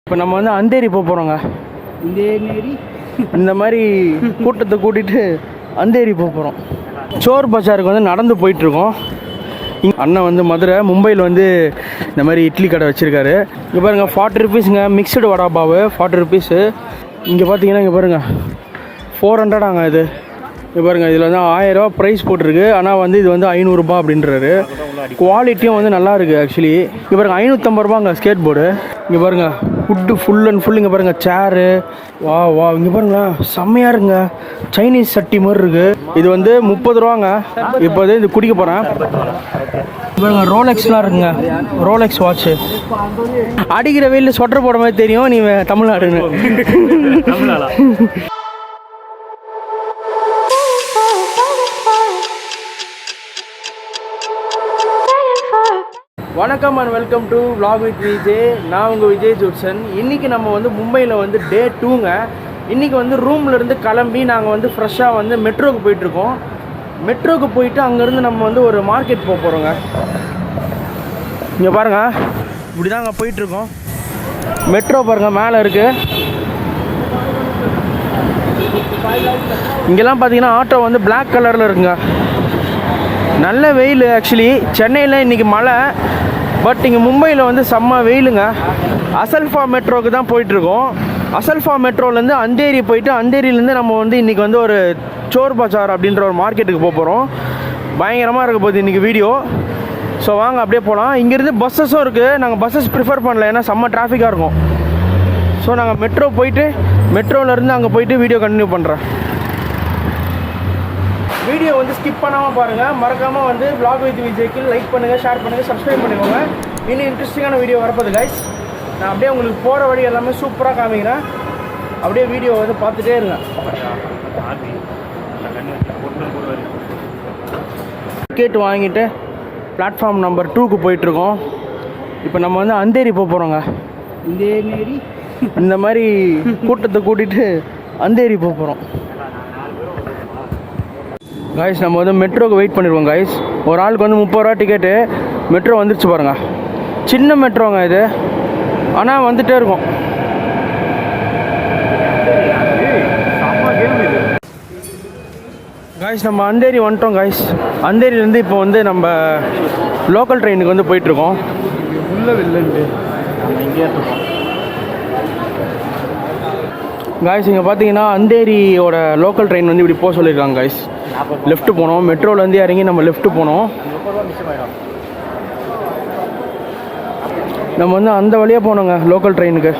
இப்போ நம்ம வந்து அந்தேரி போக போகிறோங்க. இந்த மாதிரி கூட்டத்தை கூட்டிகிட்டு அந்தேரி போக போகிறோம். சோர் பஜாருக்கு வந்து நடந்து போயிட்டுருக்கோம். அண்ணன் வந்து மதுரை மும்பையில் வந்து இந்த மாதிரி இட்லி கடை வச்சுருக்காரு. இங்கே பாருங்கள் 40 ருபீஸுங்க மிக்சடு வடா பாவு 40 ருபீஸு. இங்கே பார்த்தீங்கன்னா இங்கே பாருங்கள் 400 இது. இங்கே பாருங்கள் இதில் வந்து 1000 ரூபா ப்ரைஸ் போட்டிருக்கு. ஆனால் வந்து இது வந்து 500 ரூபா அப்படின்றாரு. குவாலிட்டியும் வந்து நல்லா இருக்குது ஆக்சுவலி. இங்கே பாருங்கள் 550 ரூபாங்க ஸ்கேட் போர்டு. இங்கே பாருங்கள் ஃபுட்டு ஃபுல் அண்ட் ஃபுல். இங்கே பாருங்கள் சேரு வா இங்கே பாருங்களேன் செம்மையாக இருக்குங்க. சைனீஸ் சட்டி மாதிரி இருக்குது. இது வந்து 30 ரூபாங்க. இப்போ இது குடிக்க போகிறேன். பாருங்க ரோலெக்ஸ்லாம் இருக்குங்க. Rolex watch. அடிக்கிற வெயிலில் ஸ்வெட்டர் போட மாதிரி தெரியும் நீ தமிழ்நாடுன்னு. வணக்கம் and welcome to vlog with Vijay. நான் உங்கள் விஜய் ஜோட்சன். இன்றைக்கி நம்ம வந்து மும்பையில் வந்து டே 2ங்க. இன்றைக்கி வந்து ரூம்லேருந்து கிளம்பி நாங்கள் வந்து ஃப்ரெஷ்ஷாக வந்து மெட்ரோவுக்கு போயிட்டுருக்கோம். மெட்ரோவுக்கு போயிட்டு அங்கேருந்து நம்ம வந்து ஒரு மார்க்கெட் போக போகிறோங்க. இங்கே பாருங்கள் இப்படி தாங்க போயிட்டுருக்கோம். மெட்ரோ பாருங்கள் மேலே இருக்குது. இங்கெல்லாம் பார்த்தீங்கன்னா ஆட்டோ வந்து பிளாக் கலரில் இருக்குங்க. நல்ல வெயில் ஆக்சுவலி. சென்னையில் இன்றைக்கி மழை. பட் இங்கே மும்பையில் வந்து செம்ம வெயிலுங்க. அசல்ஃபா மெட்ரோவுக்கு தான் போயிட்டுருக்கோம். அசல்ஃபா மெட்ரோலேருந்து அந்தேரி போயிட்டு அந்தேரியிலேருந்து நம்ம வந்து இன்றைக்கி வந்து ஒரு சோர் பஜார் அப்படின்ற ஒரு மார்க்கெட்டுக்கு போக போகிறோம். பயங்கரமாக இருக்க போகுது இன்றைக்கி வீடியோ. ஸோ வாங்க அப்படியே போகலாம். இங்கேருந்து பஸ்ஸஸும் இருக்குது. நாங்கள் பஸ்ஸஸ் ப்ரிஃபர் பண்ணல, ஏன்னா செம்ம டிராஃபிக்காக இருக்கும். ஸோ நாங்கள் மெட்ரோ போயிட்டு மெட்ரோலேருந்து அங்கே போயிட்டு வீடியோ கண்டினியூ பண்ணுறேன். வீடியோ வந்து ஸ்கிப் பண்ணாமல் பாருங்கள். மறக்காமல் வந்து vlog with விஜய்க்கு லைக் பண்ணுங்கள், ஷேர் பண்ணுங்கள், சப்ஸ்கிரைப் பண்ணிக்கோங்க. இன்னும் இன்ட்ரெஸ்டிங்கான வீடியோ வரப்போகுது கைஸ். நான் அப்படியே உங்களுக்கு போகிற வழி எல்லாமே சூப்பராக காமிக்கிறேன். அப்படியே வீடியோ வந்து பார்த்துட்டே இருங்க. டிக்கெட் வாங்கிட்டு பிளாட்ஃபார்ம் நம்பர் 2க்கு போயிட்டுருக்கோம். இப்போ நம்ம வந்து அந்தேரி போக போகிறோங்க. இந்த மாதிரி கூட்டத்தை கூட்டிகிட்டு அந்தேரி போக போகிறோம். காய்ஸ் நம்ம வந்து மெட்ரோக்கு வெயிட் பண்ணிடுவோம் காய்ஸ். ஒரு ஆளுக்கு வந்து 30 ரூபா டிக்கெட்டு. மெட்ரோ வந்துருச்சு பாருங்கள். சின்ன மெட்ரோங்க இது, ஆனால் வந்துகிட்டே இருக்கும். காய்ஸ் நம்ம அந்தேரி வந்துட்டோம் காய்ஸ். அந்தேரியிலேருந்து இப்போ வந்து நம்ம லோக்கல் ட்ரெயினுக்கு வந்து போயிட்டுருக்கோம். உள்ள வெளிலன்ட்டு நம்ம இங்கே இருக்கோம் காய்ஸ். இங்கே பார்த்தீங்கன்னா அந்தேரியோட லோக்கல் ட்ரெயின் வந்து இப்படி போக சொல்லியிருக்காங்க காய்ஸ். லெஃப்ட்டு போனோம். மெட்ரோலேருந்து இறங்கி நம்ம லெஃப்ட்டு போனோம். நம்ம வந்து அந்த வழியாக போனோங்க லோக்கல் ட்ரெயினுக்கு.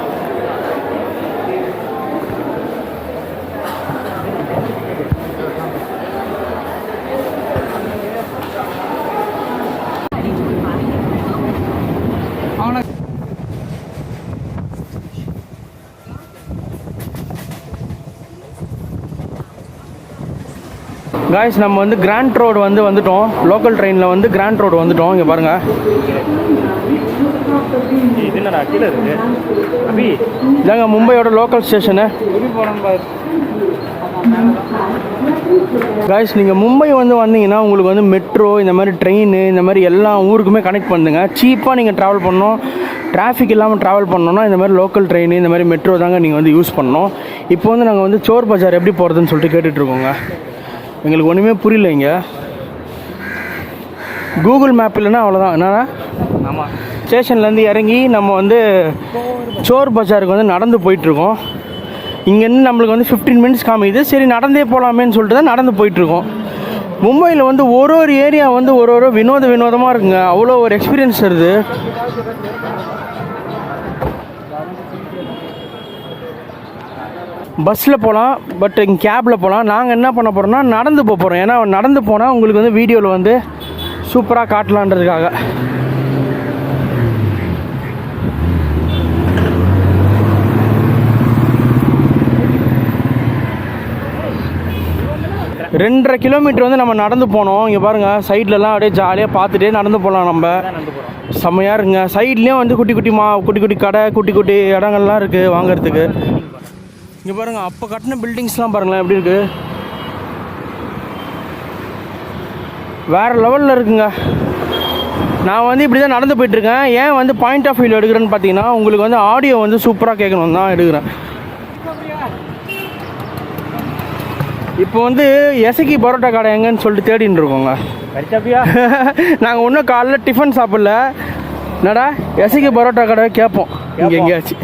காய்ஸ் நம்ம வந்து கிராண்ட் ரோடு வந்து வந்துட்டோம். லோக்கல் ட்ரெயினில் வந்து கிராண்ட் ரோடு வந்துட்டோம். இங்கே பாருங்கள். இதாங்க மும்பையோட லோக்கல் ஸ்டேஷனு. காய்ஸ் நீங்கள் மும்பை வந்து வந்தீங்கன்னா உங்களுக்கு வந்து மெட்ரோ இந்த மாதிரி ட்ரெயின் இந்த மாதிரி எல்லா ஊருக்குமே கனெக்ட் பண்ணுங்க. சீப்பாக நீங்கள் ட்ராவல் பண்ணணும், டிராஃபிக் இல்லாமல் ட்ராவல் பண்ணணும்னா இந்த மாதிரி லோக்கல் ட்ரெயின் இந்த மாதிரி மெட்ரோ தாங்க நீங்கள் வந்து யூஸ் பண்ணணும். இப்போ வந்து நாங்கள் வந்து சோர் பஜார் எப்படி போகிறதுன்னு சொல்லிட்டு கேட்டுட்ருக்கோங்க. எங்களுக்கு ஒன்றுமே புரியல. இங்கே கூகுள் மேப் இல்லைன்னா அவ்வளோதான். என்னன்னா ஆமாம், ஸ்டேஷன்லேருந்து இறங்கி நம்ம வந்து சோர் பஜாருக்கு வந்து நடந்து போயிட்டுருக்கோம். இங்கேருந்து நம்மளுக்கு வந்து 15 மினிட்ஸ் காமிக்குது. சரி நடந்தே போகலாமேன்னு சொல்லிட்டு தான் நடந்து போயிட்டுருக்கோம். மும்பையில் வந்து ஒரு ஏரியா வந்து ஒரு வினோதமாக இருக்குங்க. அவ்வளோ ஒரு எக்ஸ்பீரியன்ஸ் வருது. பஸ்ஸில் போகலாம், பட் இங்கே கேபில் போகலாம். நாங்கள் என்ன பண்ண போகிறோம்னா நடந்து போக போகிறோம். ஏன்னா நடந்து போனால் உங்களுக்கு வந்து வீடியோவில் வந்து சூப்பராக காட்டலான்றதுக்காக. ரெண்டரை கிலோமீட்டர் வந்து நம்ம நடந்து போனோம். இங்கே பாருங்கள் சைட்லலாம் அப்படியே ஜாலியாக பார்த்துட்டே நடந்து போகலாம். நம்ம செம்மையாக இருக்குங்க. சைட்லேயும் வந்து குட்டி குட்டி கடை குட்டி இடங்கள்லாம் இருக்குது வாங்கிறதுக்கு. இங்கே பாருங்கள் அப்போ கட்டின பில்டிங்ஸ்லாம் பாருங்களேன் எப்படி இருக்குது. வேறு லெவலில் இருக்குங்க. நான் வந்து இப்படி தான் நடந்து போயிட்டுருக்கேன். ஏன் வந்து பாயிண்ட் ஆஃப் வியூவில் எடுக்கிறேன்னு பார்த்தீங்கன்னா உங்களுக்கு வந்து ஆடியோ வந்து சூப்பராக கேட்கணும் தான் எடுக்கிறேன். இப்போ வந்து எசகி பரோட்டா கடை எங்கன்னு சொல்லிட்டு தேடின்னு இருக்கோங்க. நாங்கள் இன்னும் காலைல டிஃபன் சாப்பிடல. என்னடா எசகி பரோட்டா கடை கேட்போம் இங்கே எங்கேயாச்சும்.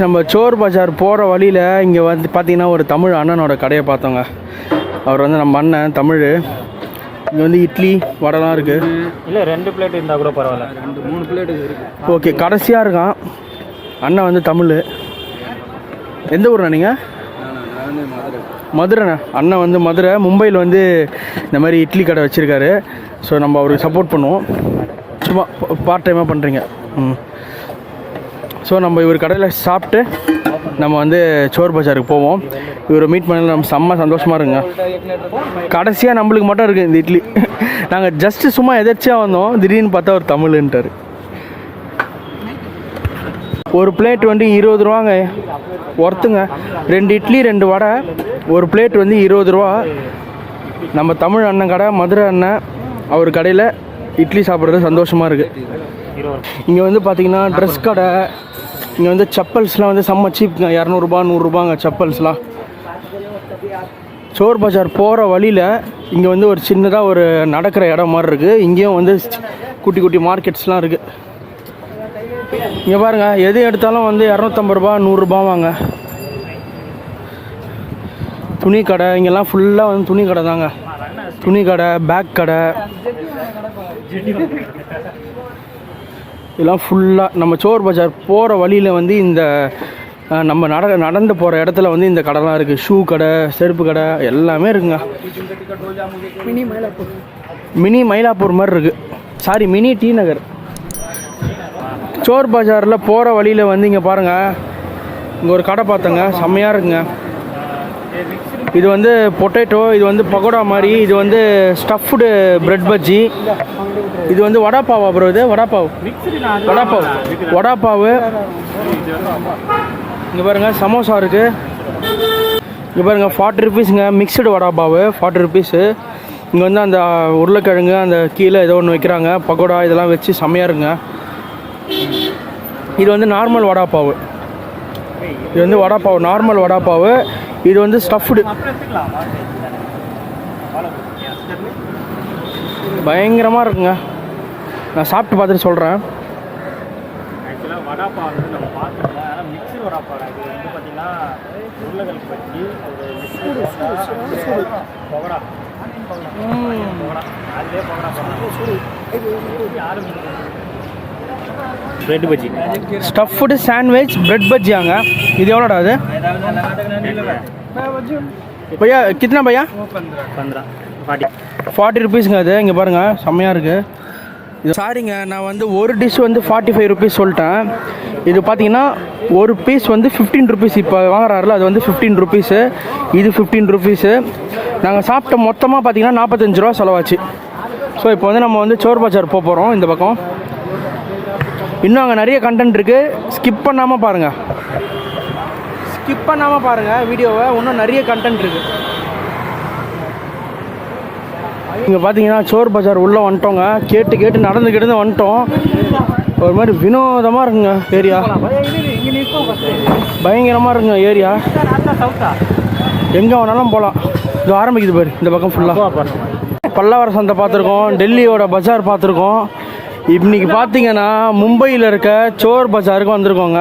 நம்ம சோர் பஜார் போகிற வழியில் இங்கே வந்து பார்த்தீங்கன்னா ஒரு தமிழ் அண்ணனோட கடையை பார்த்தோங்க. அவர் வந்து நம்ம அண்ணன் தமிழ். இங்கே வந்து இட்லி வடைலாம் இருக்குது. இல்லை 2 பிளேட் இருந்தால் கூட பரவாயில்ல, 2-3 பிளேட் இருக்குது. ஓகே, கடைசியாக இருக்கான் அண்ணன் வந்து தமிழ். எந்த ஊர்ண்ணா நீங்கள்? மதுரைண்ணா. அண்ணன் வந்து மதுரை. மும்பையில் வந்து இந்த மாதிரி இட்லி கடை வச்சுருக்காரு. ஸோ நம்ம அவருக்கு சப்போர்ட் பண்ணுவோம். சும்மா பார்ட் டைமாக பண்ணுறீங்க. ஸோ நம்ம இவர் கடையில் சாப்பிட்டு நம்ம வந்து சோர் பஜாருக்கு போவோம். இவரை மீட் பண்ணல நம்ம செம்ம சந்தோஷமாக இருங்க. கடைசியாக நம்மளுக்கு மட்டும் இருக்குது இந்த இட்லி. நாங்கள் ஜஸ்ட்டு சும்மா எதாச்சியாக வந்தோம், திடீர்னு பார்த்தா ஒரு தமிழ்ன்ட்டார். ஒரு பிளேட் வந்து 20 ரூபாங்க ஒர்த்துங்க. 2 இட்லி 2 வடை, ஒரு பிளேட் வந்து 20 ரூபா. நம்ம தமிழ் அண்ணன் கடை, மதுரை அண்ணன், அவர் கடையில் இட்லி சாப்பிட்றது சந்தோஷமாக இருக்குது. இங்கே வந்து பார்த்திங்கன்னா ட்ரெஸ் கடை, இங்கே வந்து செப்பல்ஸ்லாம் வந்து செம்ம சீப்புங்க. 200 ரூபா 100 ரூபாங்க செப்பல்ஸ்லாம். சோர் பஜார் போகிற வழியில் இங்கே வந்து ஒரு சின்னதாக ஒரு நடக்கிற இடம் மாதிரி இருக்குது. இங்கேயும் வந்து குட்டி குட்டி மார்க்கெட்ஸ்லாம் இருக்குது. இங்கே பாருங்கள், எது எடுத்தாலும் வந்து 250 ரூபா 100 ரூபாவாங்க. துணி கடை இங்கெல்லாம் ஃபுல்லாக வந்து துணி கடை தாங்க. துணி கடை, பேக் கடை, இதெல்லாம் ஃபுல்லாக நம்ம சோர் பஜார் போகிற வழியில் வந்து இந்த நம்ம நடந்து போகிற இடத்துல வந்து இந்த கடைலாம் இருக்குது. ஷூ கடை, செருப்பு கடை எல்லாமே இருக்குங்க. மினி மயிலாப்பூர் மாதிரி இருக்குது. சாரி, மினி டி நகர். சோர் பஜாரில் போகிற வழியில் வந்து இங்கே பாருங்கள், இங்கே ஒரு கடை பார்த்தோங்க, செம்மையாக இருக்குங்க. இது வந்து பொட்டேட்டோ, இது வந்து பகோடா மாதிரி, இது வந்து ஸ்டஃப்டு பிரெட் பஜ்ஜி, இது வந்து வடாப்பாவா ப்ரோ? இது வடாப்பாவ். இங்கே பாருங்கள் சமோசா இருக்குது. இங்கே பாருங்கள் 40 ருபீஸுங்க மிக்சடு வடாப்பாவு 40 ருபீஸு. இங்கே வந்து அந்த உருளைக்கிழங்கு அந்த கீழே ஏதோ ஒன்று வைக்கிறாங்க, பகோடா இதெல்லாம் வச்சு செம்மையாக இருக்குங்க. இது வந்து நார்மல் வடாப்பாவு. இது வந்து வடாப்பாவு, நார்மல் வடாப்பாவு. இது வந்து ஸ்டஃப்டு. பயங்கரமாக இருக்குங்க. நான் சாப்பிட்டு பார்த்துட்டு சொல்கிறேன். ஆக்சுவலாக வடாப்பா வந்து நம்ம பார்த்துருக்கோம், ஆனால் மிக்சர் வடாப்பா இது வந்து பார்த்தீங்கன்னா உருளைக்கிழங்கு பற்றி ஒரு பகோடா அதுலேயே பகோடா யாரும் bread bajji, stuffed sandwich bread பஜ்ஜியாங்க. இது எவ்வளோடா? அது பையா கித்தனா பையா? 40 ருபீஸுங்க. அது இங்கே பாருங்கள் செம்மையாக இருக்குது. இது சாரிங்க, நான் வந்து ஒரு டிஷ் வந்து 45 ருபீஸ் சொல்லிட்டேன். இது பார்த்தீங்கன்னா ஒரு பீஸ் வந்து 15 ருபீஸ். இப்போ வாங்குறாருல அது வந்து 15 ருபீஸு, இது 15 ருபீஸு. நாங்கள் சாப்பிட்ட மொத்தமாக பார்த்தீங்கன்னா 45 ரூபா செலவாச்சு. ஸோ இப்போ வந்து நம்ம வந்து சோர் பஜார் போக போகிறோம். இந்த பக்கம் இன்னும் அங்கே நிறைய கண்டென்ட் இருக்குது. ஸ்கிப் பண்ணாமல் பாருங்கள், வீடியோவை. இன்னும் நிறைய கண்டென்ட் இருக்குது. இங்கே பார்த்தீங்கன்னா சோர் பஜார் உள்ளே வந்துட்டோங்க. கேட்டு நடந்து வந்துட்டோம். ஒரு மாதிரி வினோதமாக இருக்குங்க ஏரியா, பயங்கரமாக இருக்குங்க ஏரியா. எங்கே வேணாலும் போகலாம். இது ஆரம்பிக்குது பாரு இந்த பக்கம் ஃபுல்லாக. பல்லாவர சந்தை பார்த்துருக்கோம், டெல்லியோட பஜார் பார்த்துருக்கோம். இன்றைக்கி பார்த்தீங்கன்னா மும்பையில் இருக்க சோர் பஜாருக்கு வந்திருக்கோங்க.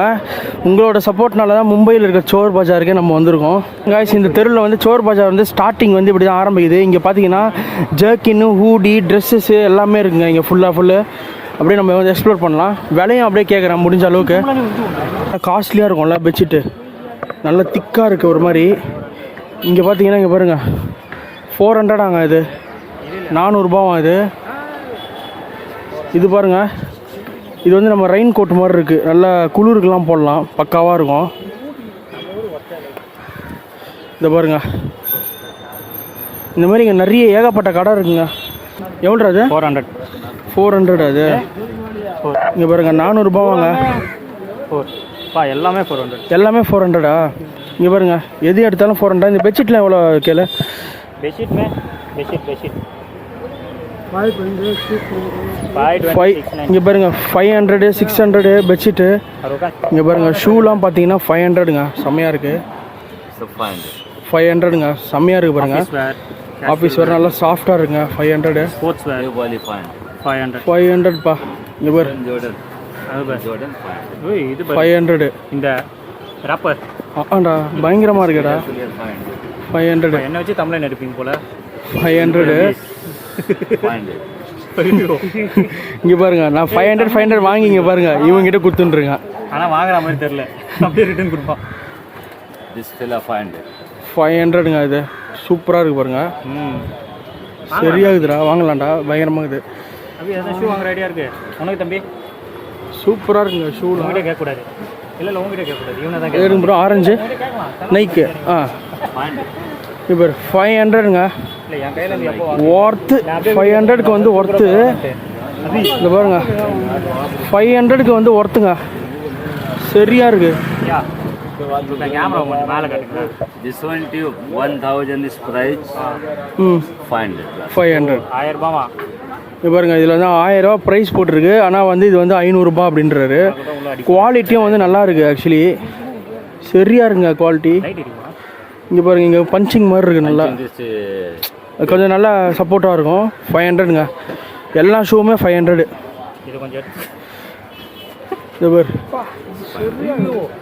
உங்களோட சப்போர்ட்னால தான் மும்பையில் இருக்க சோர் பஜாருக்கே நம்ம வந்திருக்கோம். காய்ஸ், இந்த தெருவில் வந்து சோர் பஜார் வந்து ஸ்டார்டிங் வந்து இப்படி தான் ஆரம்பிக்குது. இங்கே பார்த்தீங்கன்னா ஜர்க்கின்னு, ஹூடி, ட்ரெஸ்ஸஸ்ஸு எல்லாமே இருக்குங்க இங்கே ஃபுல்லாக. அப்படியே நம்ம வந்து எக்ஸ்ப்ளோர் பண்ணலாம். விலையும் அப்படியே கேட்குறேன் முடிஞ்ச அளவுக்கு. காஸ்ட்லியாக இருக்கும்ல பெட்ஷீட்டு, நல்லா திக்காக இருக்குது ஒரு மாதிரி. இங்கே பார்த்தீங்கன்னா இங்கே பாருங்கள் 400ஆங்க. இது 400 ரூபாவா? இது பாருங்கள், இது வந்து நம்ம ரெயின் கோட் மாதிரி இருக்குது. நல்லா குளிருக்கெல்லாம் போடலாம், பக்காவாக இருக்கும். இதை பாருங்கள், இந்த மாதிரி இங்கே நிறைய ஏகப்பட்ட கடை இருக்குங்க. எவ்வளோ அது? 400 அது. இங்கே பாருங்கள் 400 ரூபாவாங்க. எல்லாமே 400. எல்லாமே 400ஆ? இங்கே பாருங்கள், எது எடுத்தாலும் 400. இந்த பெட்ஷீட்லாம் எவ்வளோ கேளு? बेडशीट में बेडशीट 5 இங்கே பாருங்க 500 600 பெட்ஷீட்டு. இங்கே பாருங்க ஷூலாம் பார்த்தீங்கன்னா 500ங்க, செம்மையாக இருக்குது. 500ங்க, செம்மையாக இருக்குது பாருங்க. ஆஃபீஸ் வேறு நல்லா சாஃப்டாக இருக்குங்க. 500 ஸ்போர்ட்ஸ் வேர் 500 பா. இங்கே பாரு இது 500 இந்த ராப்பர். ஆண்டா பயங்கரமாக இருக்குடா. 500 என்ன வச்சு தமிழில் எடுப்பீங்க போல. 500 இங்கே பாருங்க, நான் 500 வாங்கி இங்கே பாருங்க இவங்ககிட்ட கொடுத்துட்டுருங்க. ஆனால் வாங்குற மாதிரி தெரில, அப்படியே ரிட்டர்ன் கொடுப்பான். 500ங்க, இது சூப்பராக இருக்குது பாருங்க. சரியாகுதுடா, வாங்கலாம்டா, பயங்கரமாக இருக்குது. அப்படி எதாவது ஷூ வாங்குற ஐடியா இருக்குது உனக்கு தம்பி? சூப்பராக இருக்குங்க ஷூ. உங்ககிட்ட கேட்கக்கூடாது. இல்லை உங்ககிட்ட கேட்கக்கூடாது, இவனை தான் கேட்கும் ப்ரோ. ஆரஞ்சு நைக்கு இப்போ 500ங்க. இல்லை என் கையில் எப்போ ஒர்த்து 500க்கு வந்து ஒர்த்து. இந்த பாருங்க 500க்கு வந்து ஒர்த்துங்க, சரியாக இருக்குது. கேமரா மேலே காட்டுங்க. This one tube 1000 is price. 500. 1000 ரூபாவா? இது பாருங்க, இதில் வந்து 1000 ரூபா ப்ரைஸ் போட்டிருக்கு. ஆனால் வந்து இது வந்து 500 ரூபா அப்படின்றாரு. குவாலிட்டியும் வந்து நல்லா இருக்குது ஆக்சுவலி, சரியாக இருக்குங்க குவாலிட்டி. இங்கே பாருங்க, இங்கே பஞ்சிங் மாதிரி இருக்குது, நல்லா கொஞ்சம் நல்லா சப்போர்ட்டாக இருக்கும். 500ங்க, எல்லா ஷூவுமே 500. இது கொஞ்சம் இது பாரு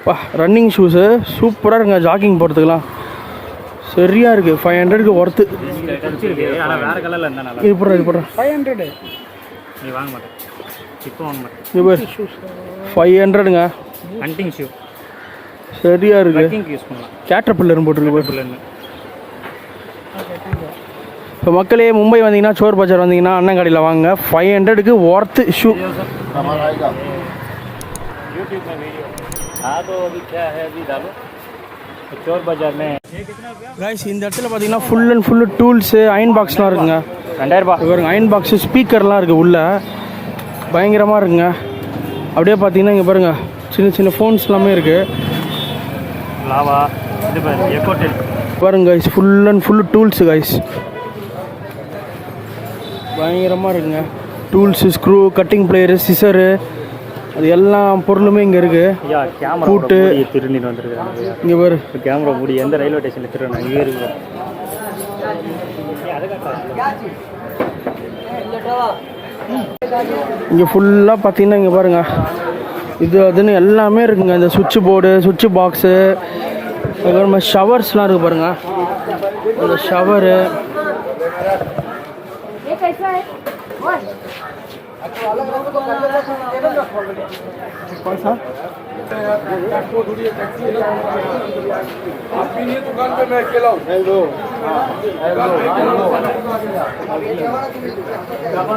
பா, ரன்னிங் ஷூஸு சூப்பராக இருக்குங்க, ஜாக்கிங் போகிறதுக்கெலாம் சரியாக இருக்குது. 500க்கு ஒர்த்து. ஆனால் வேறு கலரில் இருந்தால் நல்லா. இது போடுறேன் 500. நீ வாங்க மாட்டேன், இப்போ வாங்க மாட்டேன். இது பாரு 500ங்க, ஹண்டிங் ஷூ சரியாக இருக்குது. யூஸ் பண்ணலாம். கேட்டர்பில்லர்னு போட்டிருக்கு பாரு. பிள்ளைன்னு இப்போ மக்களே மும்பை வந்தீங்கன்னா, சோர் பஜார் வந்தீங்கன்னா அண்ணன் கடையில் வாங்க. 500க்கு ஒர்த்து ஷூ. यूट्यूब में वीडियो। हाँ तो अभी क्या है, अभी डालो चोर बाजार में। गाइस இந்த இடத்துல பார்த்தீங்கன்னா full and full tools, iron பாக்ஸ்லாம் இருக்குங்க. 2000 ரூபாய் பாருங்க, அயன் பாக்ஸு, ஸ்பீக்கர்லாம் இருக்குது உள்ளே, பயங்கரமாக இருக்குங்க. அப்படியே பார்த்தீங்கன்னா இங்கே பாருங்கள் சின்ன சின்ன ஃபோன்ஸ் எல்லாமே இருக்குது. லாவா இது பாரு, எக்கோடெல் பாருங்க guys, full and full tools guys, பயங்கரமாக இருக்குங்க. Tools, screw, cutting player, scissor, அது எல்லா பொருளுமே இங்கே இருக்குது. பூட்டு திருநீர் வந்துருக்காங்க. இங்கே பாரு கேமரா மூடி எந்த ரயில்வே ஸ்டேஷனில் திருநாங்க இங்கே இருக்கு. இங்கே ஃபுல்லாக பார்த்தீங்கன்னா இங்கே பாருங்கள், இது அதுன்னு எல்லாமே இருக்குங்க. இந்த சுவிட்ச் போர்டு, சுவிட்ச் பாக்ஸு, அதுக்கப்புறமா ஷவர்ஸ்லாம் இருக்குது பாருங்கள். அந்த ஷவரு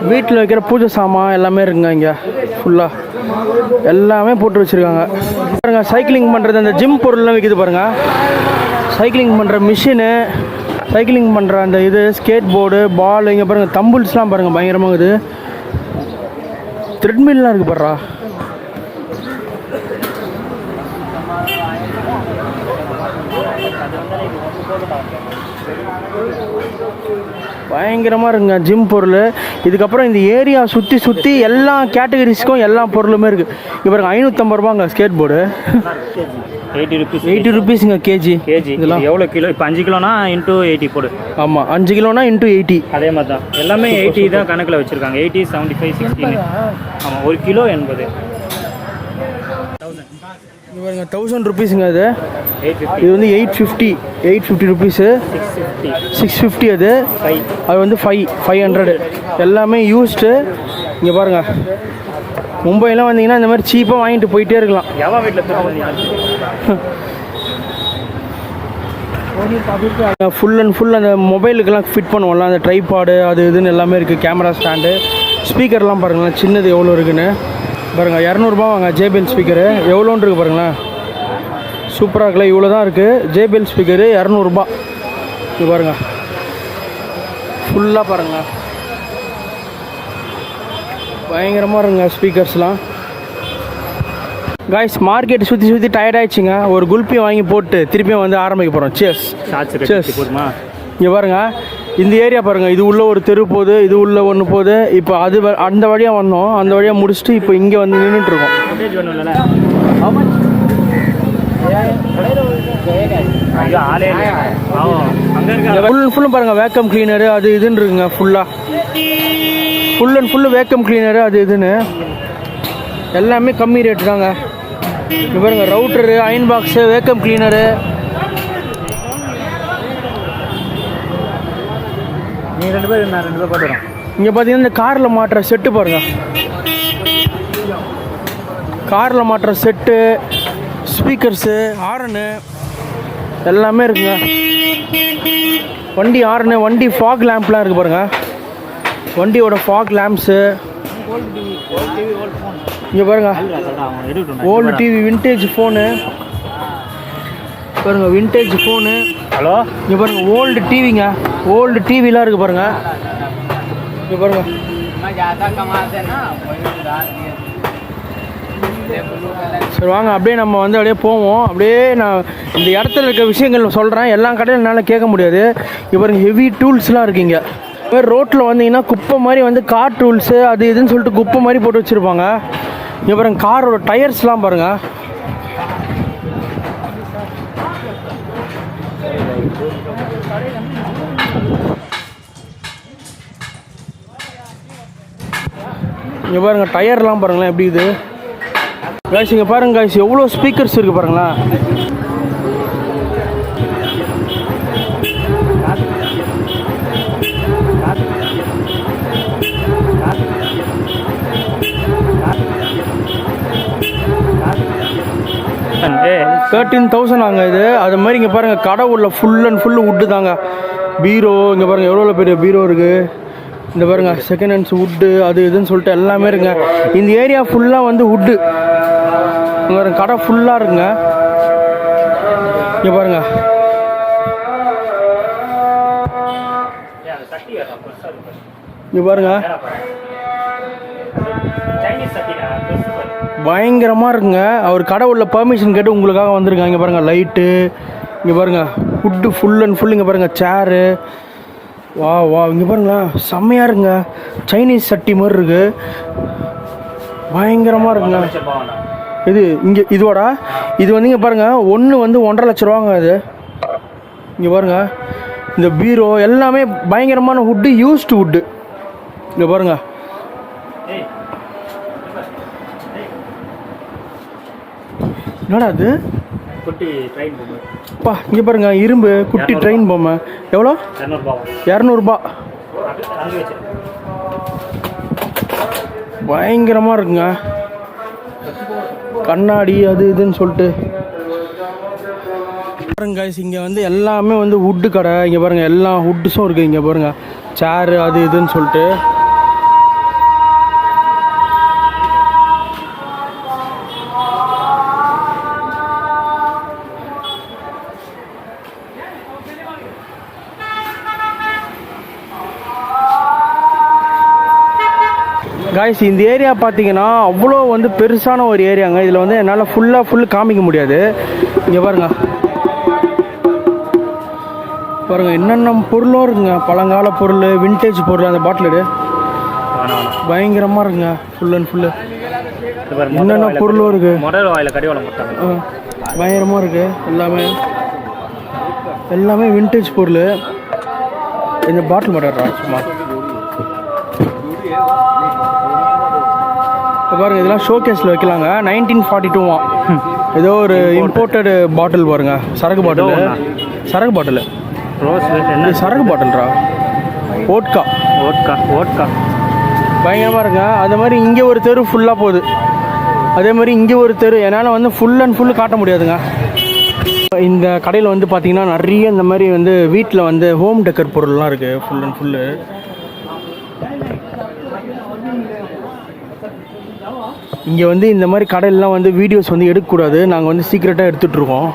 வீட்டில் வைக்கிற பூஜை சாமான் எல்லாமே இருக்குங்க. இங்கே ஃபுல்லாக எல்லாமே போட்டு வச்சுருக்காங்க பாருங்கள். சைக்கிளிங் பண்ணுறது, அந்த ஜிம் பொருள்லாம் விற்கிது பாருங்கள். சைக்கிளிங் பண்ணுற மிஷினு, சைக்கிளிங் பண்ணுற அந்த இது, ஸ்கேட் போர்டு, பால், இங்கே பாருங்கள் தம்பிள்ஸ்லாம் பாருங்கள் பயங்கரமாக இருக்குது. த்ரெட்மில்லாம் இருக்குது பாருடா. பயங்கரமாக இருக்குங்க ஜிம் பொருள். இதுக்கப்புறம் இந்த ஏரியா சுற்றி சுற்றி எல்லா கேட்டகரிஸ்க்கும் எல்லா பொருளுமே இருக்குது. இங்கே பாருங்க 550 ரூபாங்க ஸ்கேட் போர்டு. 80 ருபீஸுங்க கேஜி. இதெல்லாம் எவ்வளோ கிலோ? இப்போ 5 கிலோனா இன்ட்டு 80 போடு. ஆமாம், 5 கிலோனா இன்ட்டு 80. அதே மாதிரி தான் எல்லாமே 80 தான் கணக்கில் வச்சுருக்காங்க. 80, 75, 16. ஆமாம், 1 கிலோ 80. இது பாருங்க 1000 ருபீஸுங்க. அது 850. இது வந்து 850 ருபீஸு. 650 அது. அது வந்து 500. எல்லாமே யூஸ்டு. இங்கே பாருங்கள், மும்பைலாம் வந்தீங்கன்னா இந்த மாதிரி சீப்பாக வாங்கிட்டு போயிட்டே இருக்கலாம். எவன் வீட்டில் ஃபுல் அண்ட் ஃபுல் அந்த மொபைலுக்கெல்லாம் ஃபிட் பண்ணுவோம்ல, அந்த ட்ரைபாடு அது இதுன்னு எல்லாமே இருக்குது. கேமரா ஸ்டாண்டு, ஸ்பீக்கர்லாம் பாருங்களேன் சின்னது எவ்வளோ இருக்குன்னு பாருங்கள். 200 வாங்க ஜேபிஎல் ஸ்பீக்கரு. எவ்வளோன்னு இருக்குது பாருங்களேன், சூப்பராக இருக்குல்ல. இவ்வளோ தான் இருக்குது ஜேபிஎல் ஸ்பீக்கரு, 200. இது பாருங்கள் ஃபுல்லாக பாருங்கள், பயங்கரமாக இருங்க ஸ்பீக்கர்ஸ்லாம். காய்ஸ் மார்க்கெட் சுற்றி சுற்றி டயர்ட் ஆகிடுச்சிங்க. ஒரு குல்பி வாங்கி போட்டு திருப்பியும் வந்து ஆரம்பிக்க போகிறோம். சேஸ் போடுமா? இங்கே பாருங்கள், இந்த ஏரியா பாருங்கள், இது உள்ள ஒரு தெரு போகுது, இது உள்ள ஒன்று போகுது. இப்போ அது அந்த வழியாக வந்தோம், அந்த வழியாக முடிச்சுட்டு இப்போ இங்கே வந்து நின்றுட்டுருக்கோம். ஃபுல்லும் பாருங்கள் வேக்கம் கிளீனரு அது இதுன்னு இருக்குங்க. Full and full vacuum cleaner அது இதுன்னு எல்லாமே கம்மி ரேட்டு தாங்க. இங்கே பாருங்கள் router, iron box, vacuum cleaner. நீ 2 பேர் நான் 2 பேர் பார்த்துறோம். இங்கே பார்த்தீங்கன்னா இந்த காரில் மாட்டுற செட்டு பாருங்கள், காரில் மாட்டுற செட்டு, ஸ்பீக்கர்ஸு, ஹாரனு எல்லாமே இருக்குங்க. வண்டி ஹாரனு, வண்டி ஃபாக் லேம்ப்லாம் இருக்குது பாருங்கள், வண்டியோட ஃபாக் லேம்ப்ஸு. இங்கே பாருங்கள் ஓல்டு டிவி, விண்டேஜ் ஃபோனு பாருங்கள், விண்டேஜ் ஃபோனு. ஹலோ, இங்கே பாருங்கள் ஓல்டு டிவிங்க, ஓல்டு டிவிலாம் இருக்குது பாருங்கள். இங்கே பாருங்கள் சரி வாங்க அப்படியே நம்ம வந்து அப்படியே போவோம். அப்படியே நான் இந்த இடத்துல இருக்க விஷயங்கள் சொல்கிறேன், எல்லா கடையில் என்னால் கேட்க முடியாது. இங்கே பாருங்கள் ஹெவி டூல்ஸ்லாம் இருக்குங்க. ரோட்டில் வந்தீங்கன்னா குப்பை மாதிரி வந்து கார் டூல்ஸு அது இதுன்னு சொல்லிட்டு குப்பை மாதிரி போட்டு வச்சுருப்பாங்க. இங்கே பாருங்க காரோட டயர்ஸ்லாம் பாருங்கள். இங்கே பாருங்க டயர்லாம் பாருங்களேன் எப்படி இது காய்ஸ். இங்கே பாருங்க காய்ஸ் எவ்வளோ ஸ்பீக்கர்ஸ் இருக்குது பாருங்களேன். ஏ 13,000 ஆங்க இது. அது மாதிரி இங்கே பாருங்கள் கடை உள்ள ஃபுல் அண்ட் ஃபுல்லு வுட்டு தாங்க. பீரோ இங்கே பாருங்கள் எவ்வளோ பெரிய பீரோ இருக்குது. இந்த பாருங்கள் செகண்ட் ஹேண்ட்ஸ் வுட்டு அது இதுன்னு சொல்லிட்டு எல்லாமே இருக்குங்க. இந்த ஏரியா ஃபுல்லாக வந்து வுட்டு. இங்கே பாருங்க கடை ஃபுல்லாக இருக்குங்க. இங்கே பாருங்கள் இங்கே பாருங்கள் பயங்கரமாக இருக்குங்க. அவர் கடை உள்ள பர்மிஷன் கேட்டு உங்களுக்காக வந்திருக்காங்க. இங்கே பாருங்கள் லைட்டு, இங்கே பாருங்கள் வுட்டு ஃபுல் அண்ட் ஃபுல். இங்கே பாருங்கள் சேரு, வா வா இங்கே பாருங்களேன் செம்மையாக இருக்குங்க. சைனீஸ் சட்டி மாதிரி இருக்குது, பயங்கரமாக இருக்குங்க. இது இங்கே இதோட இது வந்து இங்கே பாருங்கள் ஒன்று வந்து 1.5 லட்ச ரூபாங்க இது. இங்கே பாருங்கள் இந்த பீரோ எல்லாமே பயங்கரமான வுட்டு, யூஸ்டு வுட்டு. இங்கே பாருங்கள் என்னடா அது குட்டி ட்ரெயின் பொம்மை. அப்பா இங்கே பாருங்க இரும்பு குட்டி ட்ரெயின் பொம்மை. எவ்வளோ? 200 பயங்கரமாக இருக்குங்க. கண்ணாடி அது இதுன்னு சொல்லிட்டு பாருங்க guys, இங்கே வந்து எல்லாமே வந்து வுட்டு கடை. இங்கே பாருங்கள் எல்லா வுட்ஸும் இருக்குது. இங்கே பாருங்கள் சேரு அது இதுன்னு சொல்லிட்டு. காய்ஸ் இந்த ஏரியா பார்த்தீங்கன்னா அவ்வளோ வந்து பெருசான ஒரு ஏரியாங்க. இதில் வந்து என்னால் ஃபுல் காமிக்க முடியாது. இங்கே பாருங்க பாருங்கள் என்னென்ன பொருளும் இருக்குங்க, பழங்கால பொருள், விண்டேஜ் பொருள். அந்த பாட்டிலு பயங்கரமாக இருக்குங்க ஃபுல் அண்ட் ஃபுல்லு. என்னென்ன பொருளும் இருக்குது, பயங்கரமாக இருக்குது. எல்லாமே விண்டேஜ் பொருள். இந்த பாட்டில் மாட்டாடுறா சும்மா பாருங்க. இதெல்லாம் ஷோகேஸில் வைக்கலாங்க. 1942 ஏதோ ஒரு இம்போர்ட்டடு பாட்டில் பாருங்க. சரக்கு பாட்டில் சரக்கு பாட்டில்ரா. ஓட்கா பயங்கரமாக இருங்க. அது மாதிரி இங்கே ஒரு தெரு ஃபுல்லாக போகுது, அதே மாதிரி இங்கே ஒரு தெரு. என்னால் வந்து ஃபுல் அண்ட் ஃபுல்லு காட்ட முடியாதுங்க. இந்த கடையில் வந்து பார்த்திங்கன்னா நிறைய இந்த மாதிரி வந்து வீட்டில் வந்து ஹோம் டெக்கர் பொருள்லாம் இருக்குது ஃபுல் அண்ட் ஃபுல்லு. இங்கே வந்து இந்த மாதிரி கடையிலலாம் வந்து வீடியோஸ் வந்து எடுக்கக்கூடாது, நாங்கள் வந்து சீக்ரெட்டாக எடுத்துகிட்ருக்கோம்.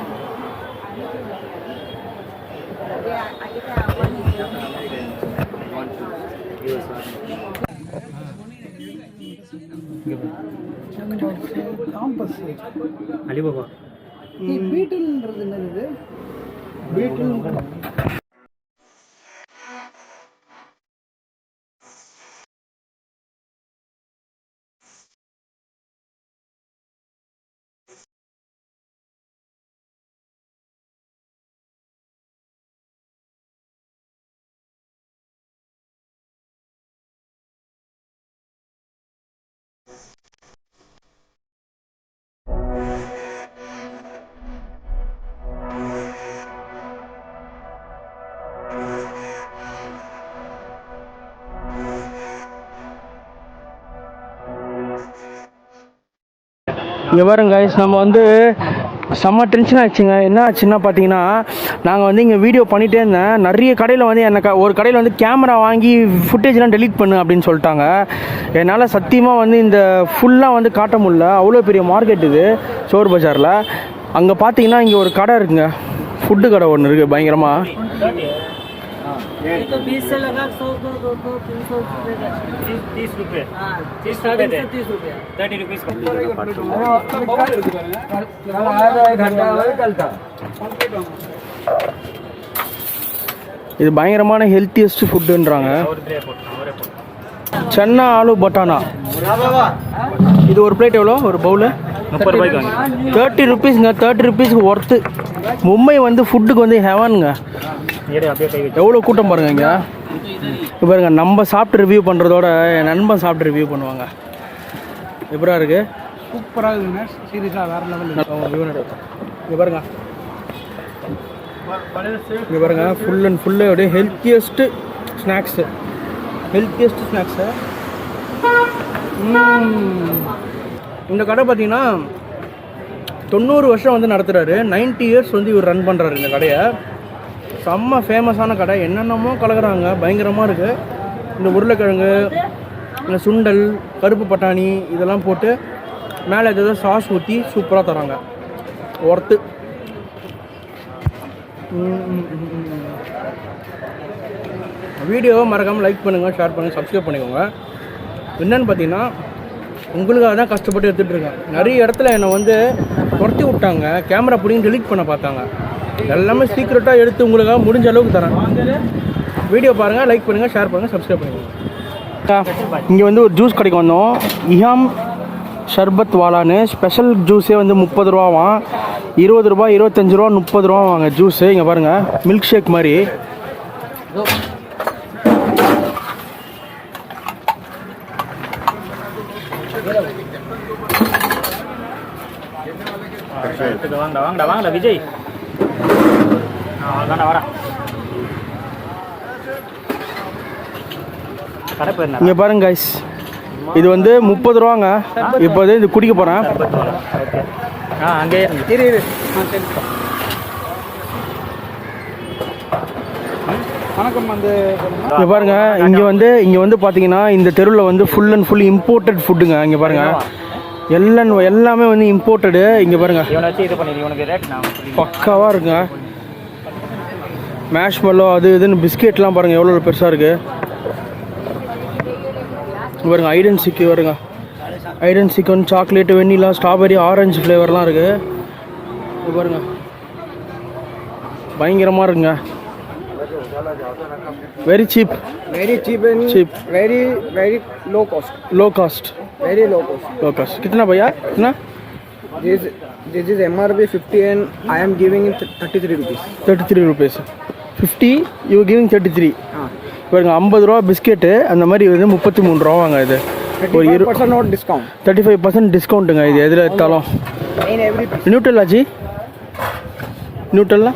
அலிபாபா பீட்டில்ன்றது என்னது? பீட்டில் இங்கே பாருங்க guys, நம்ம வந்து செம்ம டென்ஷன் ஆச்சுங்க. என்ன ஆச்சுன்னா பார்த்தீங்கன்னா, நாங்கள் வந்து இங்கே வீடியோ பண்ணிகிட்டே இருந்தேன். நிறைய கடையில் வந்து எனக்கு ஒரு கடையில் வந்து கேமரா வாங்கி ஃபுட்டேஜ்லாம் டெலீட் பண்ணு அப்படின்னு சொல்லிட்டாங்க. என்னால் சத்தியமாக வந்து இந்த ஃபுல்லாக வந்து காட்ட முடியல. அவ்வளோ பெரிய மார்க்கெட் இது சோர் பஜாரில். அங்கே பார்த்தீங்கன்னா இங்கே ஒரு கடை இருக்குங்க, ஃபுட்டு கடை ஒன்று இருக்குது பயங்கரமாக. तो 20 से लगा 100 200 300 रुपये का 30 रुपये हाँ 30 स्टार्टिंग रुपये से 30 रुपये 30 रुपीस का இது பயங்கரமான ஹெல்த்தியஸ்ட் ஃபுட்டுன்றாங்க. சென்னா ஆலு பட்டானா இது ஒரு பிளேட் எவ்வளோ? ஒரு பவுலு 30 ரூபாய்க்கு வாங்கி 30 ருபீஸுங்க. 30 ருபீஸ்க்கு ஒர்த்து. மும்பை வந்து ஃபுட்டுக்கு வந்து ஹெவனுங்க. அப்படியே கை வச்சு எவ்வளோ கூட்டம் பாருங்க இங்கே. இப்போ பாருங்க, நம்ம சாப்பிட்டு ரிவ்யூ பண்ணுறதோட என் நண்பன் சாப்பிட்டு ரிவ்யூ பண்ணுவாங்க. எப்படா இருக்கு? சூப்பராக இருக்குங்க. சீரியஸாக வேறு லெவல். இங்கே பாருங்க, இங்கே பாருங்க, ஃபுல் அண்ட் ஃபுல்லு அப்படியே ஹெல்த்தியஸ்ட்டு ஸ்நாக்ஸு. இந்த கடை பார்த்தீங்கன்னா 90 வருஷம் வந்து நடத்துகிறாரு. 90 இயர்ஸ் வந்து இவர் ரன் பண்ணுறாரு இந்த கடையை. செம்ம ஃபேமஸான கடை. என்னென்னமோ கலக்குறாங்க, பயங்கரமாக இருக்குது. இந்த உருளைக்கிழங்கு, இந்த சுண்டல், கருப்பு பட்டாணி இதெல்லாம் போட்டு மேலே ஏதோ சாஸ் ஊற்றி சூப்பராக தராங்க. ஒர்த்து. வீடியோவை மறக்காமல் லைக் பண்ணுங்கள், ஷேர் பண்ணுங்கள், சப்ஸ்கிரைப் பண்ணிக்கோங்க. என்னென்னு பார்த்தீங்கன்னா, உங்களுக்காக தான் கஷ்டப்பட்டு எடுத்துகிட்டு இருக்கேன். நிறைய இடத்துல என்னை வந்து துரத்தி விட்டாங்க, கேமரா பிடிங்கி டெலீட் பண்ண பார்த்தாங்க. எல்லாமே சீக்ரெட்டாக எடுத்து உங்களுக்காக முடிஞ்ச அளவுக்கு தரேன். வீடியோ பாருங்கள், லைக் பண்ணுங்கள், ஷேர் பண்ணுங்கள், சப்ஸ்கிரைப் பண்ணிக்கோங்க. இங்கே வந்து ஒரு ஜூஸ் கடைக்கு வந்தோம். இஹாம் ஷர்பத் வாலான்னு ஸ்பெஷல் ஜூஸே வந்து 30 ரூபாவாம். 20 ரூபா, 25 ரூபா, 30 ரூபா வாங்க ஜூஸு. இங்கே பாருங்கள், மில்க் ஷேக் மாதிரி. வாங்கடா விஜய். வரேன். கடை பேர் இங்கே பாருங்க கைஸ், இது வந்து 30 ரூபாங்க. இப்போ இது குடிக்க போகிறேன். ஓகே. அங்கே வணக்கம். வந்து இங்கே பாருங்க, இங்கே வந்து பார்த்தீங்கன்னா இந்த தெருவில் வந்து ஃபுல் அண்ட் ஃபுல் இம்போர்ட்டட் ஃபுட்டுங்க. இங்கே பாருங்க, எல்லாமே வந்து இம்போர்ட்டடு. இங்கே பாருங்க, இவனை வச்சு இது பண்ணிடு. இவனுக்கு ரேட் நான் பக்காவாக இருக்குங்க. மேஷ்மெல்லோ அது இதுன்னு பிஸ்கெட்லாம் பாருங்கள் எவ்வளோ பெருசாக இருக்குது. பாருங்க, ஐடன் சிக்கு வருங்க. ஐடன் chicken, chocolate, vanilla, strawberry, orange ஃப்ளேவர்லாம் இருக்குது. இது பாருங்க, பயங்கரமாக இருக்குங்க. Very cheap and cheap. very low cost. Low cost. कितना भैया? कितना? This is MRP 50 and I am giving it 33 rupees. 33 rupees. 50 you are giving 33. பாருங்க, 50 ரூபா பிஸ்கெட்டு அந்த மாதிரி வந்து 33 ரூபா வாங்க. இது ஒரு 35% not discount. 35% டிஸ்கவுண்ட்டுங்க. இது எதில் எடுத்தாலும். In every piece. Nutella ji? Nutella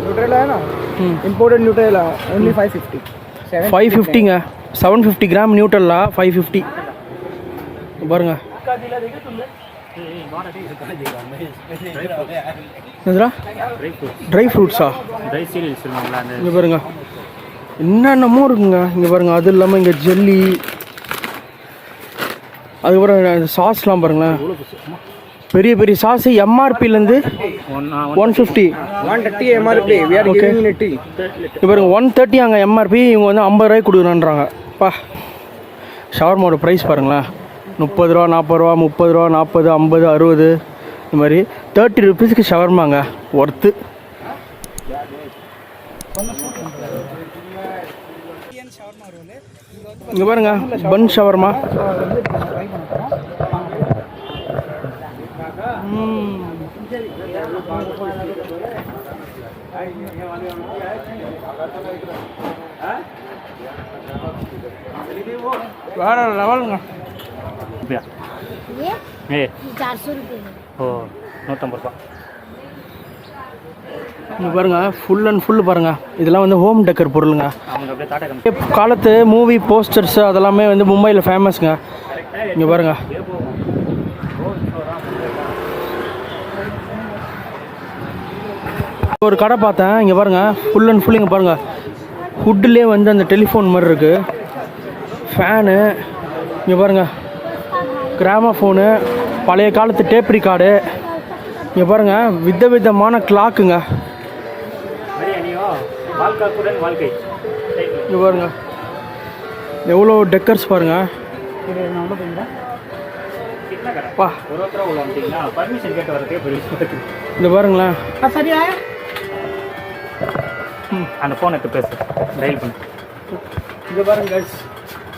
Nutella है ना? Imported Nutella only 550. 550ங்க. 750 கிராம் நியூட்ரல்லா 550. பாருங்க, என்னதுடா? ட்ரை ஃப்ரூட்ஸா? ட்ரை சீரியல்ஸ் சொல்லுவாங்களா அந்த. இங்கே பாருங்க, என்னென்னமோ இருக்குங்க. இங்கே பாருங்க, அது இல்லாமல் இங்கே ஜெல்லி, அதுக்கப்புறம் இந்த சாஸ்லாம் பாருங்களேன். பெரிய பெரிய sauce எம்ஆர்பிலேருந்து 150. 130 MRP. We are giving in 80. இப்போ பாருங்க, 130 அங்கே எம்ஆர்பி, இவங்க வந்து 50 ரூபாய்க்கு கொடுக்குறான்றாங்க. பா, ஷவர்மாவோட ப்ரைஸ் பாருங்களேன். 30 ரூபா, 40 ரூபா, 30 ரூபா, 40, 50, 60 இந்த மாதிரி 30 ருபீஸ்க்கு ஷவர்மாங்க. ஒர்த்து. இங்கே பாருங்க, பன் ஷவர்மா. வேற லெவலுங்க. ये 400 रुपये है. ஓ 150 ரூபா. இங்கே பாருங்க, ஃபுல் அண்ட் ஃபுல் பாருங்க, இதெல்லாம் வந்து ஹோம் டெக்கர் பொருளுங்க. அவங்க அப்படியே தாட்டை காமி. காலத்து மூவி போஸ்டர்ஸ் அதெல்லாமே வந்து மும்பையில் ஃபேமஸ்ங்க. இங்கே பாருங்க, ஒரு கடை பார்த்தேன், இங்கே பாருங்கள், ஃபுல் அண்ட் ஃபுல் இங்கே பாருங்கள், ஹுட்லேயே வந்து அந்த டெலிஃபோன் மாதிரி இருக்குது, ஃபேனு, இங்கே பாருங்கள் கிராமஃபோனு, பழைய காலத்து டேப் ரிகார்டு, இங்கே பாருங்கள் விதவிதமான கிளாக்குங்க, இங்கே பாருங்கள் எவ்வளோ டெக்கர்ஸ் பாருங்கள். பா இந்த பாருங்களேன், அந்த ஃபோன் எடுத்து பேசு, டயல் பண்ணு. இங்கே பாருங்க கைஸ்,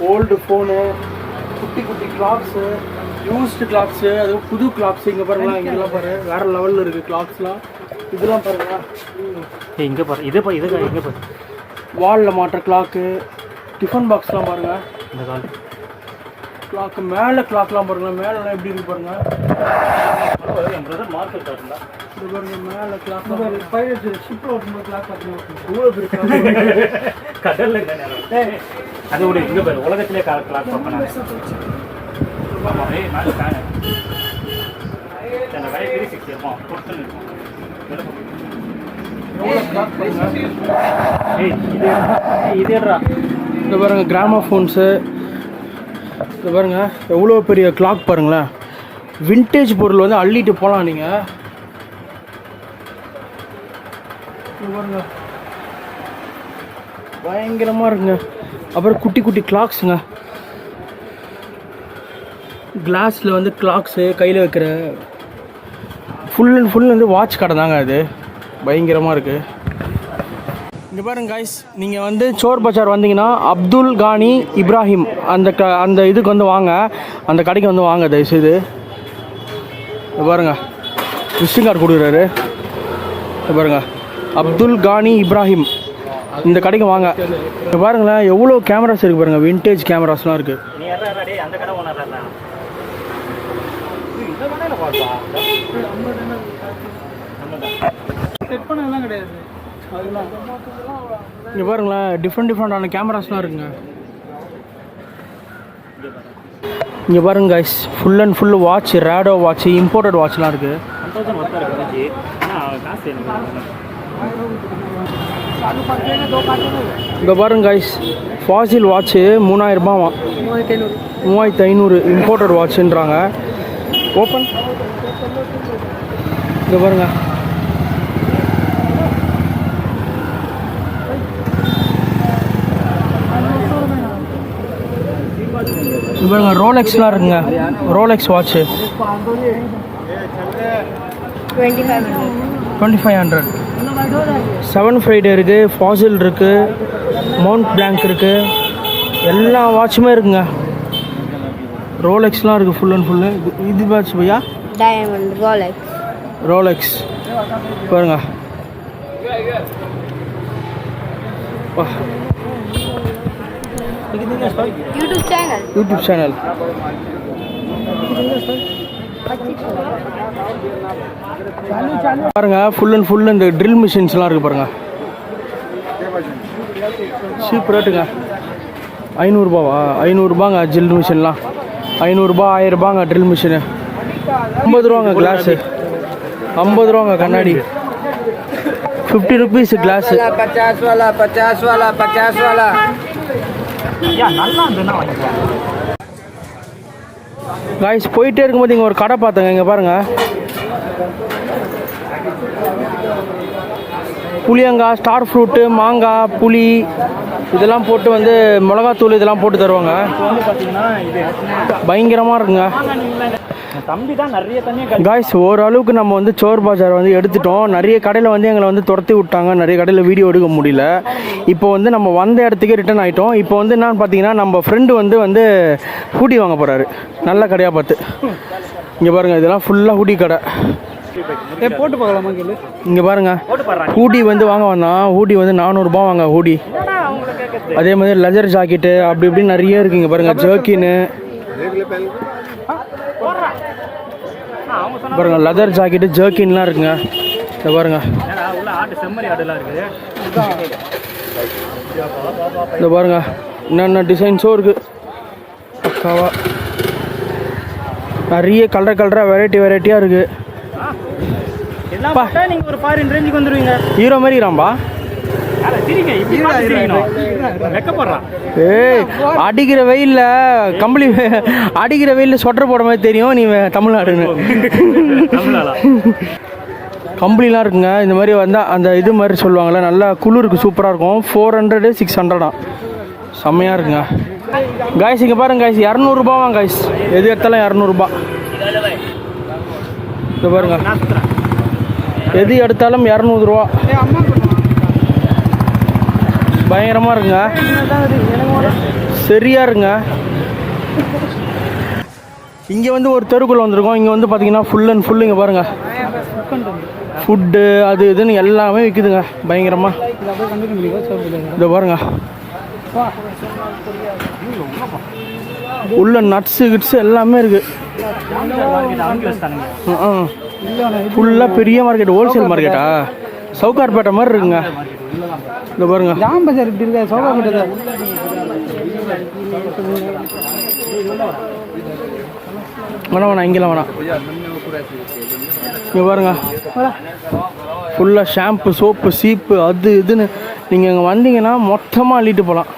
ஓல்டு ஃபோனு, குட்டி குட்டி கிளாக்ஸு, யூஸ்டு கிளாக்ஸு, அதுவும் புது கிளாக்ஸு. இங்கே பாருங்களா, இங்கெல்லாம் பாரு வேறு லெவலில் இருக்குது கிளாக்ஸ்லாம். இதெல்லாம் பாருங்களா, இங்கே பாரு, இது இங்கே பாரு, வாலில் மாட்டுற கிளாக்கு, டிஃபன் பாக்ஸ்லாம் பாருங்கள், இந்த கால் கிளாக்கு மேலே கிளாக்லாம் பாருங்கள், மேலெலாம் எப்படி இருக்கு பாருங்கள். என் பிரதர் மார்க்கெட் இருந்தா இது பாருங்கள் மேலே கிளாக்லாம் பைரட் ஷிப்பில் ஓட்டும்போது கிளாக் பார்த்தீங்கன்னா இவ்வளோ பெரிய கிளாக் கடல்ல அது ஒரு இங்கே பாரு, உலகத்திலே கிளாக் பார்ப்பேன். மேலே ஃபேனு அந்த வரை 360 இருப்பான், பொருத்தம் இருக்கும். இதேடா இந்த பாருங்கள் கிராமஃபோன்ஸு, இது பாருங்கள் எவ்வளோ பெரிய கிளாக் பாருங்களேன். விண்டேஜ் பொருள் வந்து அள்ளிட்டு போகலாம் நீங்கள். இது பாருங்க பயங்கரமாக இருக்குங்க. அப்புறம் குட்டி குட்டி கிளாக்ஸுங்க, கிளாஸில் வந்து கிளாக்ஸு கையில் வைக்கிற ஃபுல் அண்ட் ஃபுல் வந்து வாட்ச் கடை தாங்க அது, பயங்கரமாக இருக்குது. இங்கே பாருங்க கைஸ், நீங்கள் வந்து சோர் பஜார் வந்தீங்கன்னா அப்துல் கானி இப்ராஹிம் அந்த இதுக்கு வந்து வாங்க, அந்த கடைக்கு வந்து வாங்க தயவுசெய்து. இது பாருங்க விசிட்டிங் கார்டு கொடுக்குறாரு. இது பாருங்க அப்துல் கானி இப்ராஹிம், இந்த கடைக்கு வாங்க. இங்கே பாருங்களேன் எவ்வளோ கேமராஸ் இருக்குது பாருங்கள், விண்டேஜ் கேமராஸ்லாம் இருக்குது. அந்த கடை ஓனர் செட் பண்ணலாம் கிடையாது. இங்கே பாருங்களேன் டிஃப்ரெண்டான கேமராஸ்லாம் இருக்குங்க. இங்கே பாருங்க guys, full and full watch, Rado watch, imported வாட்ச்லாம் இருக்குது. இங்கே பாருங்க கைஸ், ஃபாசில் வாட்ச்சு 3000 ரூபாவா, 3500 இம்போர்ட்டட் வாட்சுன்றாங்க. ஓப்பன். இங்கே பாருங்க பாருங்க ரோலெக்ஸ்லாம் இருக்குங்க, ரோலெக்ஸ் வாட்ச்சு 2500. 7 ஃப்ரைடே இருக்குது, ஃபாசில் இருக்குது, மவுண்ட் பிளாங்க் இருக்குது, எல்லா வாட்சுமே இருக்குங்க. ரோலெக்ஸ்லாம் இருக்குது ஃபுல் அண்ட் ஃபுல்லு. இது வாட்ச் பையா डायमंड ரோலெக்ஸ் பாருங்க. யூடியூப் சேனல் பாருங்க, ஃபுல் அண்ட் ஃபுல் இந்த ட்ரில் மிஷின்ஸ்லாம் இருக்குது பாருங்க. சீப் ரேட்டுங்க, 500 ரூபாவா, 500 ரூபாங்க ட்ரில் மிஷின்லாம், 500 ரூபா 1000 ரூபாங்க ட்ரில் மிஷினு. 50 ரூபாங்க கிளாஸு, 50 ரூபாங்க கண்ணாடி, 50 rupees கிளாஸு. 50 वाला நல்லா இருந்ததுன்னா வாங்கிக்கலாம். காய்ஸ் போயிட்டே இருக்கும்போது இங்கே ஒரு கடை பார்த்தேங்க. இங்கே பாருங்கள் புளியங்காய், ஸ்டார் ஃப்ரூட்டு, மாங்காய், புளி இதெல்லாம் போட்டு வந்து மிளகாத்தூள் இதெல்லாம் போட்டு தருவாங்க. வந்து பார்த்தீங்கன்னா இது பயங்கரமாக இருக்குங்க. தம்பி தான் நிறைய தண்ணியை காய்ஸ் ஓரளவுக்கு நம்ம வந்து சோர் பஜார் வந்து எடுத்துட்டோம். நிறைய கடையில் வந்து எங்களை வந்து துரத்தி விட்டாங்க, நிறைய கடையில் வீடியோ எடுக்க முடியல. இப்போ வந்து நம்ம வந்த இடத்துக்கே ரிட்டர்ன் ஆகிட்டோம். இப்போ வந்து என்னன்னு பார்த்தீங்கன்னா நம்ம ஃப்ரெண்டு வந்து ஹூடி வாங்க போகிறாரு, நல்ல கடையாக பார்த்து. இங்கே பாருங்கள் இதெல்லாம் ஃபுல்லாக ஹூடி கடை. போட்டு பார்க்கலாமா கேளு. இங்கே பாருங்கள் ஹூடி வந்து வாங்க வந்தான், ஹூடி வந்து 400 ரூபா வாங்க ஹூடி. அதே மாதிரி லெதர் ஜாக்கெட்டு அப்படி இப்படி நிறைய இருக்குது. இங்கே பாருங்கள் ஜர்க்கின்னு பாருங்கள், லெதர் ஜாக்கெட்டு ஜர்க்கின்லாம் இருக்குங்க. இதை பாருங்கள், உள்ள ஆட்டு செம்மறி ஆடுலாம் இருக்குது. இதை பாருங்கள் என்னென்ன டிசைன்ஸும் இருக்குது பக்காவா. நிறைய கலராக வெரைட்டியாக இருக்குது. எல்லாம் பார்த்தா நீங்கள் ஒரு ஃபாரின் ரேஞ்சுக்கு வந்துடுவீங்க. ஹீரோ மாதிரி இராம்பா. சரிங்க, இப்படி சிரிக்கணும். வெக்கப்படுறான். ஏய், அடிக்கிற வெயிலில் சொட்டர் போட மாதிரி தெரியும் நீ தமிழ்நாடுன்னு. கம்பளிலாம் இருக்குங்க. இந்த மாதிரி வந்தால் அந்த இது மாதிரி சொல்லுவாங்கள்ல, நல்லா குளிருக்கு சூப்பராக இருக்கும். 400 600 செம்மையாக இருக்குங்க. காய்ஸ் இங்கே பாருங்க காய்ஸ், 200 காய்ஸ். எது எடுத்தாலும் 200. இது பாருங்க, எது எடுத்தாலும் 200 பயங்கரமாக இருக்குங்க. சரியாக இருங்க. இங்கே வந்து ஒரு தெருக்குள்ளே வந்திருக்கோம். இங்கே வந்து பார்த்தீங்கன்னா ஃபுல் அண்ட் ஃபுல் இங்கே பாருங்கள் ஃபுட்டு அது இதுன்னு எல்லாமே விற்குதுங்க பயங்கரமாக. இதை பாருங்க, உள்ள நட்ஸு கிட்ஸு எல்லாமே இருக்குது. ஃபுல்லாக பெரிய மார்க்கெட், ஹோல்சேல் மார்க்கெட்டா? சவுகார்பேட்டை மாதிரி இருக்குங்க. இந்த பாருங்க, ஜாம் பஜார் இப்படி இருக்கா? சவுகார்பேட்டை வேணாம் இங்கெல்லாம் வேணாம். இங்கே பாருங்க, ஃபுல்லாக ஷாம்பு சோப்பு சீப்பு அது இதுன்னு நீங்கள் இங்கே வந்தீங்கன்னா மொத்தமாக அள்ளிட்டு போகலாம்.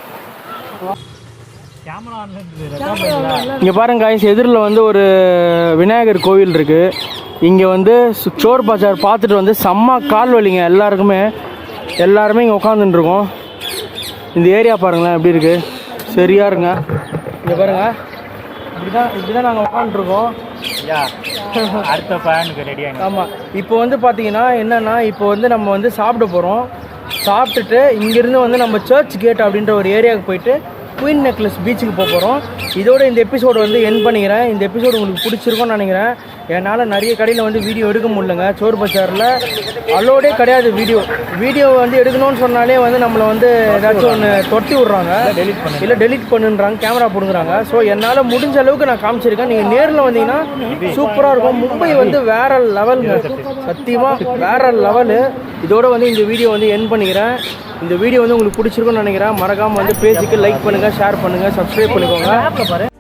இங்கே பாருங்க காய்ஸ், எதிரில் வந்து ஒரு விநாயகர் கோவில் இருக்குது. இங்கே வந்து சோர் பஜார் பார்த்துட்டு வந்து செம்ம கால் வலிங்க எல்லாருமே இங்கே உட்காந்துட்டுருக்கோம். இந்த ஏரியா பாருங்களேன் எப்படி இருக்குது, சரியாக இருங்க. இங்கே பாருங்கள், இப்படி தான் நாங்கள் உட்காந்துருக்கோம். அடுத்த ஃபேனுக்கு ரெடி ஆகிடும். ஆமாம், இப்போ வந்து பார்த்தீங்கன்னா என்னென்னா, இப்போ வந்து நம்ம வந்து சாப்பிட போகிறோம். சாப்பிட்டுட்டு இங்கேருந்து வந்து நம்ம சர்ச் கேட் அப்படின்ற ஒரு ஏரியாவுக்கு போயிட்டு குயின் நெக்லஸ் பீச்சுக்கு போக போகிறோம். இதோட இந்த எபிசோடு வந்து என் பண்ணிக்கிறேன். இந்த எபிசோடு உங்களுக்கு பிடிச்சிருக்கும்னு நினைக்கிறேன். என்னால் நிறைய கடையில் வந்து வீடியோ எடுக்க முடியலங்க. சோர் பஜாரில் அலோடே கிடையாது. வீடியோ வந்து எடுக்கணும்னு சொன்னாலே வந்து நம்மளை வந்து ஏதாச்சும் ஒன்று தொட்டி விட்றாங்க, இல்லை டெலிட் பண்ணுன்றாங்க, கேமரா போடுங்கிறாங்க. ஸோ என்னால் முடிஞ்ச அளவுக்கு நான் காமிச்சிருக்கேன். நீங்கள் நேரில் வந்தீங்கன்னா சூப்பராக இருக்கும். மும்பை வந்து வேறு லெவலுங்க, சத்தியமாக வேறு லெவலு. இதோட வந்து இந்த வீடியோ வந்து என் பண்ணிக்கிறேன். இந்த வீடியோ வந்து உங்களுக்கு பிடிச்சிருக்குன்னு நினைக்கிறேன். மறக்காமல் வந்து பேஜுக்கு லைக் பண்ணுங்கள், ஷேர் பண்ணுங்கள், சப்ஸ்கிரைப் பண்ணிக்கோங்க.